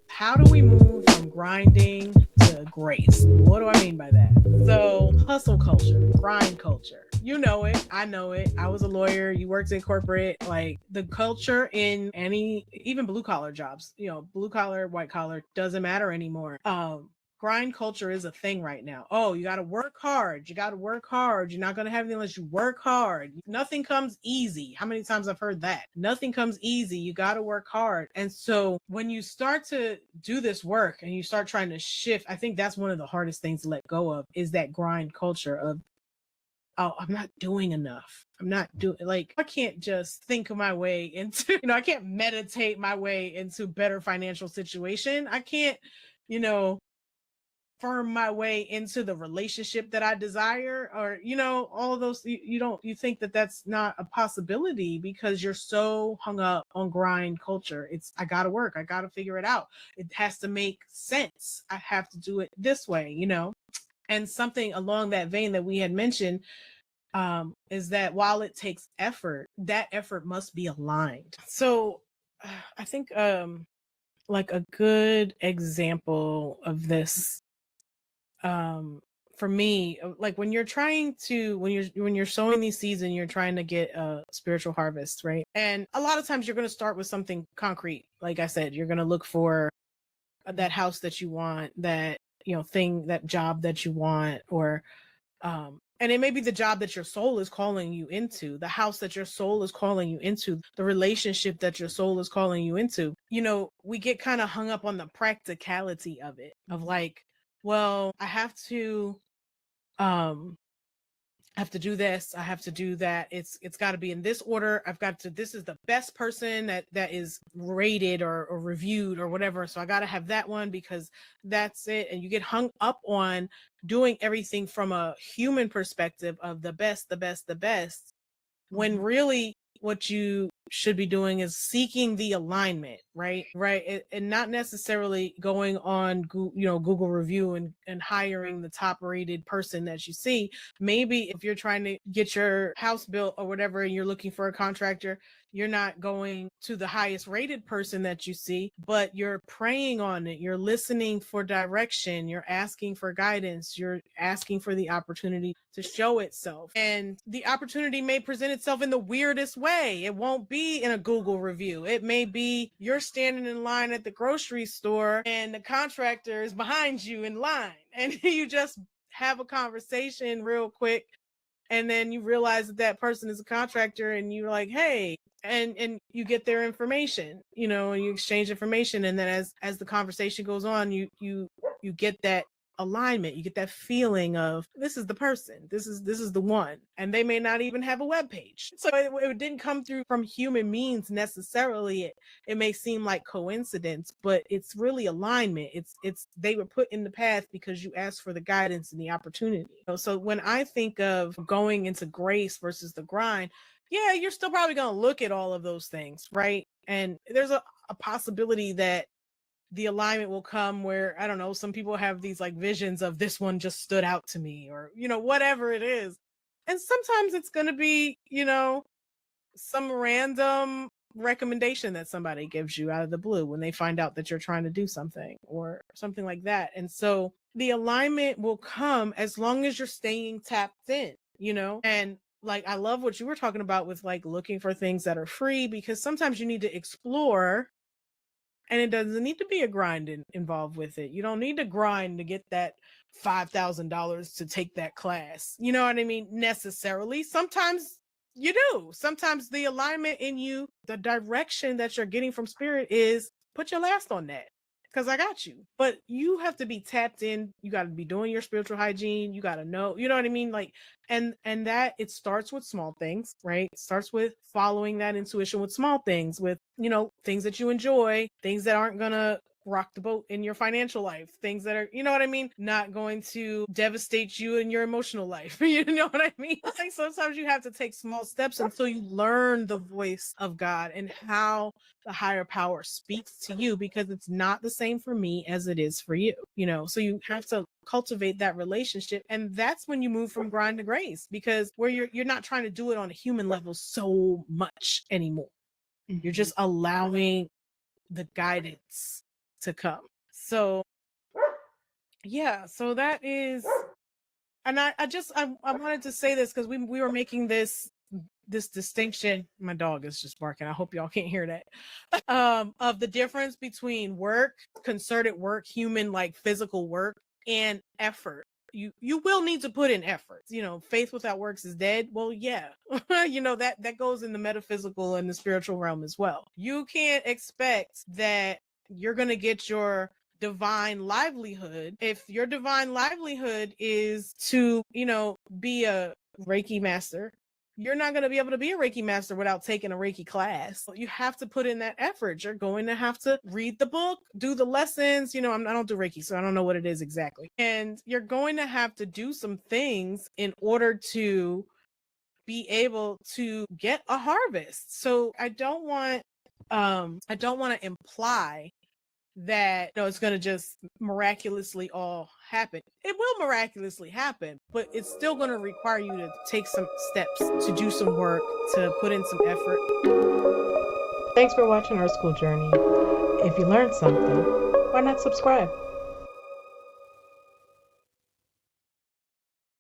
How do we move from grinding to grace? What do I mean by that? So, hustle culture, grind culture. You know it. I know it. I was a lawyer. You worked in corporate. Like the culture in any, even blue collar jobs, blue collar, white collar, doesn't matter anymore. Grind culture is a thing right now. Oh, you got to work hard. You got to work hard. You're not going to have anything unless you work hard. Nothing comes easy. How many times I've heard that? Nothing comes easy. You got to work hard. And so when you start to do this work and you start trying to shift, I think that's one of the hardest things to let go of is that grind culture of, oh, I'm not doing enough. I'm not doing, like, I can't just think my way into, I can't meditate my way into better financial situation. I can't, you know, firm my way into the relationship that I desire, or all of those. You think that that's not a possibility because you're so hung up on grind culture. It's, I gotta work, I gotta figure it out, it has to make sense, I have to do it this way. And something along that vein that we had mentioned, is that while it takes effort, that effort must be aligned. So I think like a good example of this, for me, like when you're trying to, when you're sowing these seeds and you're trying to get a spiritual harvest, right? And a lot of times you're going to start with something concrete. Like I said, you're going to look for that house that you want, that thing, that job that you want, or and it may be the job that your soul is calling you into, the house that your soul is calling you into, the relationship that your soul is calling you into. We get kind of hung up on the practicality of it, of like, well, um I have to do this, I have to do that. It's got to be in this order. I've got to, this is the best person that is rated or reviewed or whatever. So I got to have that one because that's it. And you get hung up on doing everything from a human perspective of the best, the best, the best, when really what you should be doing is seeking the alignment, right, and not necessarily going on Google review and hiring the top rated person that you see. Maybe if you're trying to get your house built or whatever and you're looking for a contractor, you're not going to the highest rated person that you see, but you're praying on it, you're listening for direction, you're asking for guidance, you're asking for the opportunity to show itself. And the opportunity may present itself in the weirdest way. It won't be in a Google review. It may be you're standing in line at the grocery store and the contractor is behind you in line, and you just have a conversation real quick, and then you realize that person is a contractor, and you're like, hey, and you get their information, and you exchange information, and then as the conversation goes on, you get that alignment, you get that feeling of, this is the person, this is the one. And they may not even have a web page, so it didn't come through from human means necessarily. It may seem like coincidence, but it's really alignment. It's they were put in the path because you asked for the guidance and the opportunity. So when I think of going into grace versus the grind, yeah, you're still probably going to look at all of those things, right? And there's a possibility that the alignment will come where, I don't know, some people have these like visions of, this one just stood out to me, or whatever it is. And sometimes it's going to be some random recommendation that somebody gives you out of the blue when they find out that you're trying to do something or something like that. And so the alignment will come as long as you're staying tapped in, and like, I love what you were talking about with like looking for things that are free, because sometimes you need to explore, and it doesn't need to be a grind involved with it. You don't need to grind to get that $5,000 to take that class. You know what I mean? Necessarily. Sometimes you do. Sometimes the alignment in you, the direction that you're getting from spirit is, put your last on that, because I got you. But you have to be tapped in. You got to be doing your spiritual hygiene. You got to know, you know what I mean? Like, and that it starts with small things, right? It starts with following that intuition with small things, with, things that you enjoy, things that aren't going to rock the boat in your financial life, things that are, you know what I mean, not going to devastate you in your emotional life. You know what I mean? Like sometimes you have to take small steps until you learn the voice of God and how the higher power speaks to you, because it's not the same for me as it is for you, you know. So you have to cultivate that relationship, and that's when you move from grind to grace, because where you're not trying to do it on a human level so much anymore. You're just allowing the guidance to come. So yeah, so that is, and I wanted to say this because we were making this distinction. My dog is just barking. I hope y'all can't hear that. Of the difference between work, concerted work, human like physical work, and effort. You will need to put in effort. You know, faith without works is dead. Well, yeah. You know, that goes in the metaphysical and the spiritual realm as well. You can't expect that you're going to get your divine livelihood if your divine livelihood is to, you know, be a Reiki master. You're not going to be able to be a Reiki master without taking a Reiki class. You have to put in that effort. You're going to have to read the book, do the lessons. You know, I don't do Reiki, so I don't know what it is exactly. And you're going to have to do some things in order to be able to get a harvest. So I don't want to imply that, you know, it's going to just miraculously all happen. It will miraculously happen, but it's still going to require you to take some steps, to do some work, to put in some effort. Thanks for watching our school journey. If you learned something, why not subscribe?